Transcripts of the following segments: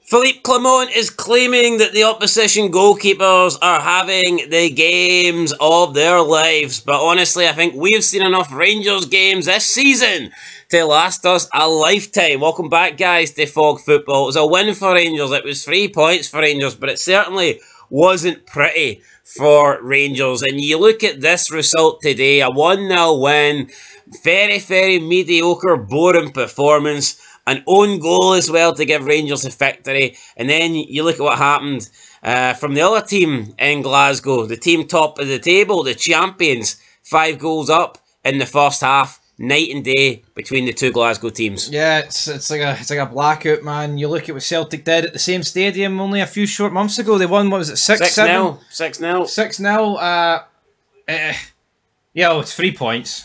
Philippe Clement is claiming that the opposition goalkeepers are having the games of their lives. But honestly, I think we've seen enough Rangers games this season to last us a lifetime. Welcome back, guys, to Fog Football. It was a win for Rangers. It was 3 points for Rangers, but it certainly wasn't pretty for Rangers. And you look at this result today, a 1-0 win. Very, very mediocre, boring performance. An own goal as well to give Rangers a victory. And then you look at what happened from the other team in Glasgow. The team top of the table, the champions. 5 goals up in the first half. Night and day between the two Glasgow teams. Yeah, it's like a blackout, man. You look at what Celtic did at the same stadium only a few short months ago. They won, what was it, 6-0? 6-0. 6-0. It's 3 points.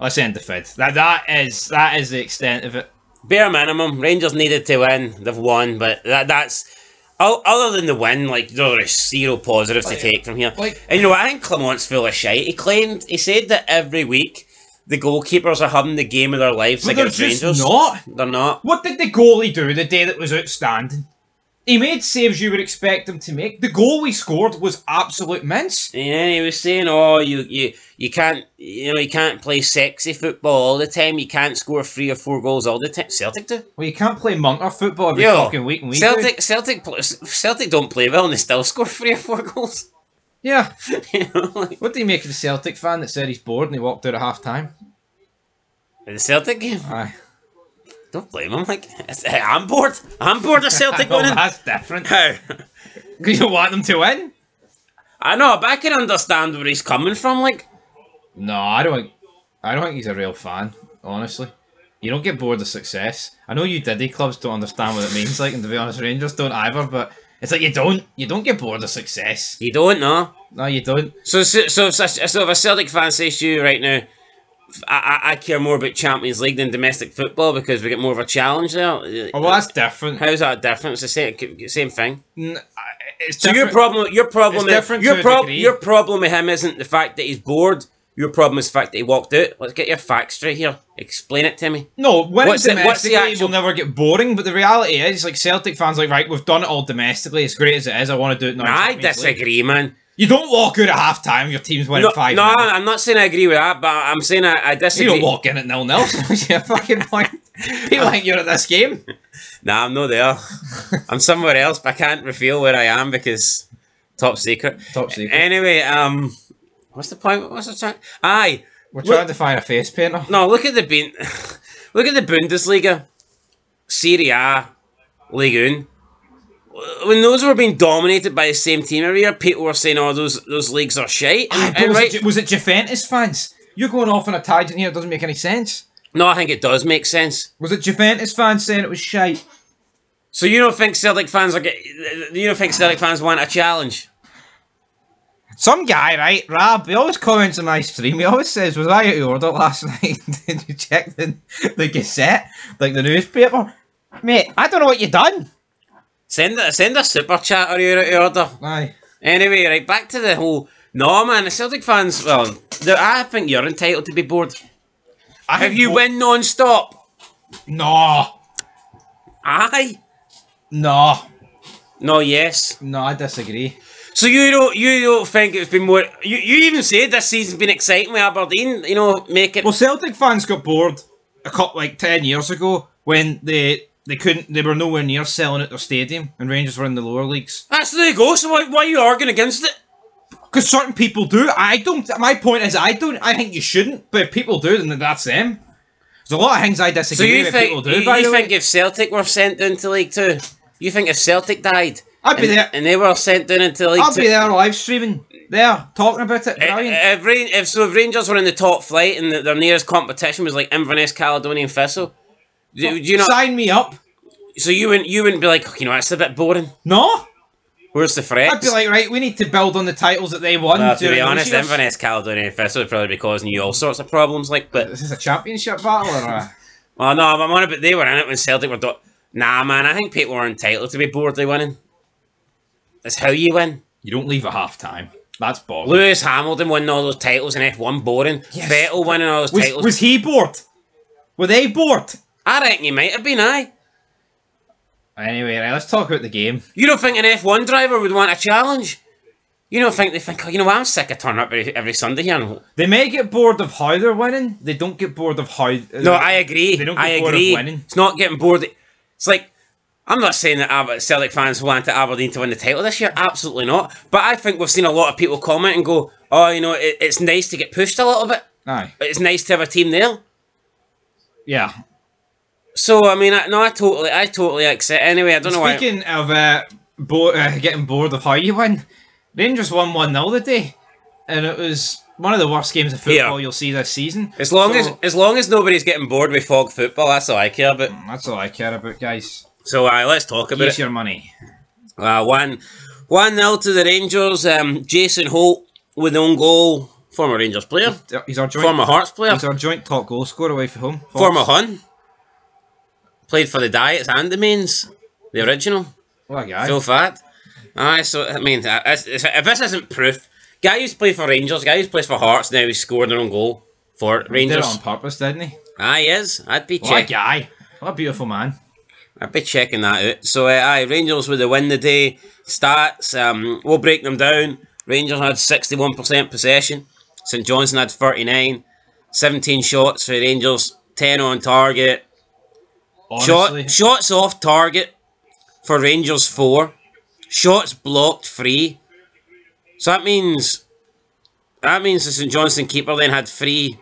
Let's end the fid. That is the extent of it. Bare minimum. Rangers needed to win. They've won, but that's other than the win. Like, there is zero positives to take from here. And you know what? I think Clement's full of shite. He said that every week the goalkeepers are having the game of their lives against Rangers. They're not. What did the goalie do the day that was outstanding? He made saves you would expect him to make. The goal we scored was absolute mince. Yeah, he was saying, "Oh, you can't play sexy football all the time. You can't score 3 or 4 goals all the time." Celtic do. Well, you can't play Munter football every fucking week and week. Celtic don't play well and they still score 3 or 4 goals. Yeah. What do you make of the Celtic fan that said he's bored and he walked out at half time? In the Celtic game? Aye. Don't blame him. I'm bored. I'm bored of Celtic winning. That's different. How? Because you want them to win? I know, but I can understand where he's coming from. No, I don't think he's a real fan. Honestly, you don't get bored of success. I know you Diddy clubs don't understand what it means. And to be honest, Rangers don't either. But it's like you don't get bored of success. You don't, no. No, you don't. So if a Celtic fan says to you right now, I care more about Champions League than domestic football because we get more of a challenge there. Oh, well, that's different. How's that different? It's the same thing. It's so your problem with him isn't the fact that he's bored. Your problem is the fact that he walked out. Let's get your facts straight here. Explain it to me. No, winning domestically will never get boring, but the reality is, Celtic fans right, we've done it all domestically, as great as it is, I want to do it now. I disagree, man. You don't walk out at half time, your team's winning 5-0. No, I'm not saying I agree with that, but I'm saying I disagree. You don't walk in at 0-0. You're fucking point. People think you're at this game. Nah, I'm not there. I'm somewhere else, but I can't reveal where I am because top secret. Top secret. Anyway, what's the point? What's the track? Aye. We're trying to find a face painter. No, look at the Bundesliga, Serie A, Ligue 1. When those were being dominated by the same team every year, people were saying, "Oh, those leagues are shite." Was it Juventus fans? You're going off on a tangent here. It doesn't make any sense. No, I think it does make sense. Was it Juventus fans saying it was shite? So you don't think Celtic fans want a challenge? Some guy, right, Rab, he always comments on my stream. He always says, "Was I out of order last night? Did you check the Gazette, like the newspaper?" Mate, I don't know what you done. Send a super chat or you're out of order. Aye. Anyway, right, back to the whole... No, man, the Celtic fans... Well, I think you're entitled to be bored. If you win non-stop. No. Aye. No. No, yes. No, I disagree. So you don't think it's been more... You even said this season's been exciting with Aberdeen, make it... Well, Celtic fans got bored 10 years ago when they were nowhere near selling out their stadium and Rangers were in the lower leagues. That's there you go, so why are you arguing against it? Because certain people do. I don't. My point is, I don't. I think you shouldn't, but if people do, then that's them. There's a lot of things I disagree with people do, by the way. You think if Celtic were sent down to League 2, you think if Celtic died, I'd be there. And they were sent down into League 2... I'd be there live streaming, there, talking about it, brilliant. If Rangers were in the top flight and their nearest competition was like Inverness, Caledonian Thistle, do you not... Sign me up. So you wouldn't be like, that's a bit boring? No. Where's the threats? I'd be like, right, we need to build on the titles that they won. Well, to be honest, Inverness, Caledonian Thistle would probably be causing you all sorts of problems, but... Is this a championship battle, or a... Well, no, I'm on about they were in it when Celtic were... Nah, man, I think people are entitled to be bored of winning. That's how you win. You don't leave at half-time. That's boring. Lewis Hamilton winning all those titles in F1, boring. Yes. Vettel winning all those titles. Was he bored? Were they bored? I reckon he might have been, aye. Anyway, right, let's talk about the game. You don't think an F1 driver would want a challenge? You don't think they think, oh, you know what, I'm sick of turning up every Sunday here. They may get bored of how they're winning. They don't get bored of how... No, I agree. They don't get bored of winning. It's not getting bored. It's like, I'm not saying that Celtic fans want Aberdeen to win the title this year. Absolutely not. But I think we've seen a lot of people comment and go, oh, you know, it's nice to get pushed a little bit. Aye. It's nice to have a team there. Yeah. So, I mean, I totally accept. Anyway, I don't know why. Speaking of getting bored of how you win, Rangers won 1-0 today, and it was one of the worst games of football you'll see this season. As long as nobody's getting bored with fog football, that's all I care about. That's all I care about, guys. So, let's talk about it. Use your money. 1-0 to the Rangers. Jason Holt with the own goal. Former Rangers player. He's our joint, former Hearts player. He's our joint top goal scorer away from home. Former Hun. Played for the Diets and the Mains. The original. What a guy. Full fat. Aye, so, I mean, if this isn't proof, guy used to play for Rangers, guy used to play for Hearts, now he's scored their own goal for Rangers. He did it on purpose, didn't he? Aye, he is. I'd be checking. What a guy. What a beautiful man. I'd be checking that out. So, Rangers with the win today. Stats, we'll break them down. Rangers had 61% possession. St Johnstone had 39. 17 shots for Rangers. 10 on target. Honestly. Shots off target for Rangers 4. Shots blocked 3. So that means the St Johnstone keeper then had 3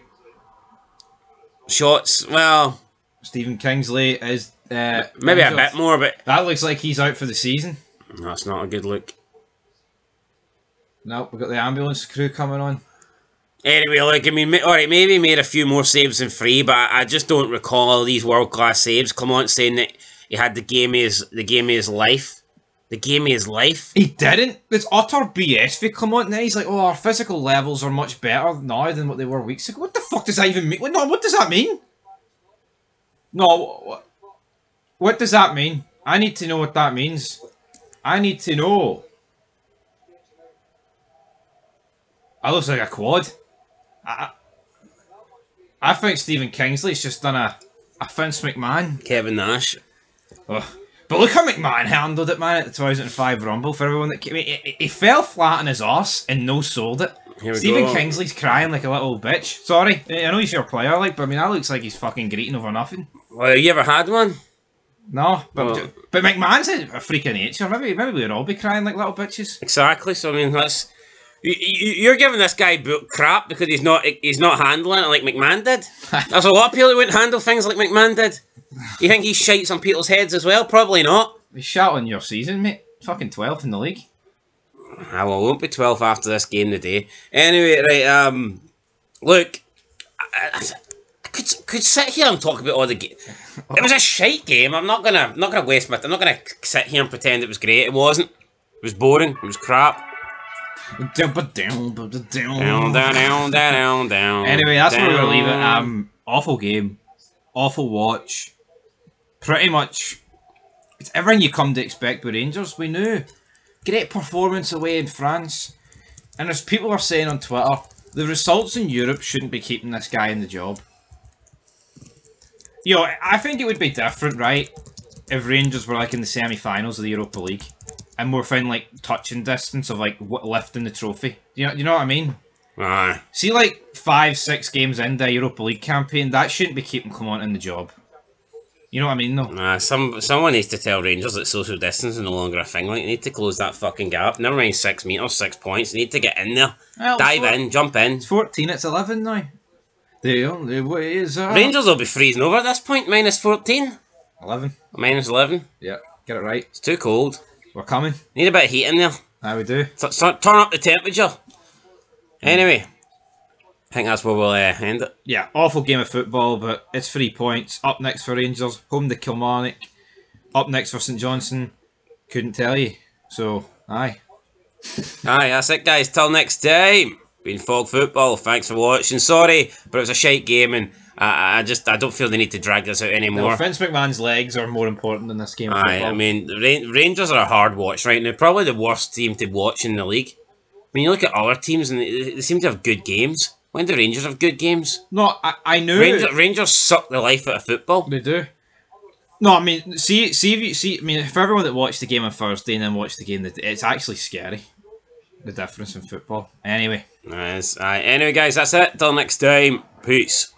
shots. Well, Stephen Kingsley is maybe a bit more, but that looks like he's out for the season. That's not a good look. Nope, we've got the ambulance crew coming on. Anyway, look, I mean, alright, maybe he made a few more saves than 3, but I just don't recall all these world-class saves. Clement saying that he had the game of his life. The game of his life? He didn't. It's utter BS for Clement now. He's like, oh, our physical levels are much better now than what they were weeks ago. What the fuck does that even mean? No, what does that mean? No, what does that mean? I need to know what that means. I need to know. That looks like a quad. I think Stephen Kingsley's just done a Vince McMahon. Kevin Nash. Oh. But look how McMahon handled it, man, at the 2005 Rumble. For everyone that came, he fell flat on his arse and no-sold it. Stephen Kingsley's crying like a little bitch. Sorry, I know he's your player, like, but I mean, that looks like he's fucking greeting over nothing. Well, have you ever had one? No, but McMahon's a freak of nature. Maybe we'd all be crying like little bitches. Exactly. So I mean, that's you're giving this guy crap because he's not handling it like McMahon did. There's a lot of people who wouldn't handle things like McMahon did. You think he shites on people's heads as well? Probably not. He shot on your season, mate. Fucking 12th in the league. Well, I won't be 12th after this game today. Anyway, right, look, I could sit here and talk about all the game. It was a shite game. I'm not gonna waste my. I'm not gonna sit here and pretend it was great. It wasn't. It was boring. It was crap. Anyway, that's where we're gonna leave it. Awful game, awful watch. Pretty much, it's everything you come to expect with Rangers. We knew. Great performance away in France, and as people are saying on Twitter, the results in Europe shouldn't be keeping this guy in the job. You know, I think it would be different, right, if Rangers were like in the semi-finals of the Europa League, and we're within like touching distance of like lifting the trophy. You know what I mean? Aye. See, like 5-6 games into a Europa League campaign, that shouldn't be keeping Clement in the job. You know what I mean, though? Someone needs to tell Rangers that social distance is no longer a thing. Like, you need to close that fucking gap. Never mind 6 metres, 6 points. You need to get in there. Well, dive in, jump in. It's 14, it's 11 now. The only way is up. Rangers will be freezing over at this point, minus 14. 11. Minus 11. Yeah, get it right. It's too cold. We're coming. Need a bit of heat in there. Aye, we do. Turn up the temperature. Anyway, I think that's where we'll end it. Yeah, awful game of football, but it's 3 points. Up next for Rangers, home to Kilmarnock. Up next for St Johnstone. Couldn't tell you. So, aye. Aye, that's it, guys. Till next time. Been Fog Football. Thanks for watching. Sorry, but it was a shite game, and I don't feel the need to drag this out anymore. No, Vince McMahon's legs are more important than this game of football. I mean, Rangers are a hard watch right now. Probably the worst team to watch in the league. I mean, you look at other teams, and they seem to have good games. When do Rangers have good games? No, I knew... Rangers suck the life out of football. They do. No, I mean, I mean, for everyone that watched the game on Thursday and then watched the game, it's actually scary, the difference in football. Anyway. Nice. Anyway, guys, that's it. Till next time. Peace.